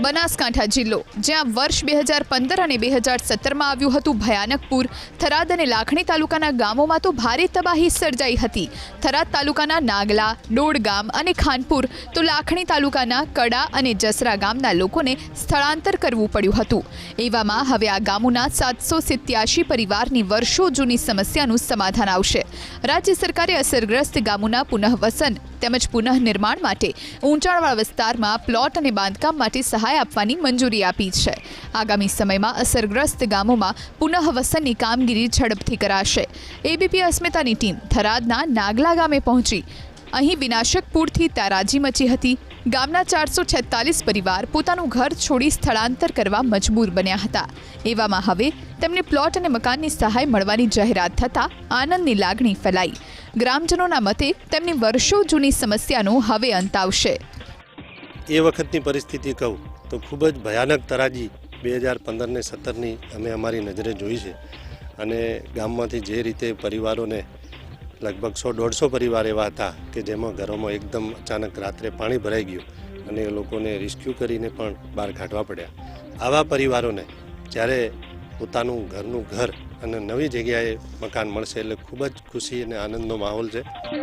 બનાસકાંઠા જિલ્લો, જ્યાં વર્ષ 2015 અને 2017માં આવ્યું હતું ભયાનક પૂર, થરાદ અને લાખણી તાલુકાના ગામોમાં તો ભારે તબાહી સર્જાઈ હતી. થરાદ તાલુકાના નાગલા, ડોડગામ અને ખાનપુર તો લાખણી તાલુકાના કડા અને જસરા ગામના લોકોને સ્થળાંતર કરવું પડ્યું હતું. એવામાં હવે આ ગામોના 787 પરિવારની વર્ષો જૂની સમસ્યાનું સમાધાન આવશે. રાજ્ય સરકારે અસરગ્રસ્ત ગામોના પુનઃવસન તેમજ પુનઃનિર્માણ માટે ઊંચાણવાળા વિસ્તારમાં પ્લોટ અને બાંધકામ માટે સહાય આપવાની મંજૂરી આપી છે. આગામી સમયમાં અસરગ્રસ્ત ગામોમાં પુનઃવસનની કામગીરી ઝડપથી કરાશે. એબીપી અસ્મિતાની ટીમ થરાદના નાગલા ગામે પહોંચી. અહીં વિનાશક પૂરથી તારાજી મચી હતી. ગામના 446 પરિવાર પોતાનું ઘર છોડી સ્થળાંતર કરવા મજબૂર બન્યા હતા. એવામાં હવે તેમને પ્લોટ અને મકાનની સહાય મળવાની જાહેરાત થતાં આનંદની લાગણી ફેલાઈ. ગ્રામજનોના મતે તેમની વર્ષો જૂની સમસ્યાનો હવે અંત આવશે. એ વખતની પરિસ્થિતિ કહું તો ખૂબ જ ભયાનક તરાજી 2015 ને 17ની અમે અમારી નજરે જોઈ છે. અને ગામમાંથી જે રીતે પરિવારોને લગભગ 100-150 પરિવાર એવા હતા કે જેમાં ઘરોમાં એકદમ અચાનક રાત્રે પાણી ભરાઈ ગયું અને એ લોકોને રેસ્ક્યુ કરીને પણ બહાર કાઢવા પડ્યા. આવા પરિવારોને જ્યારે પોતાનું ઘરનું ઘર અને નવી જગ્યાએ મકાન મળશે એટલે ખૂબ જ ખુશી અને આનંદનો માહોલ છે.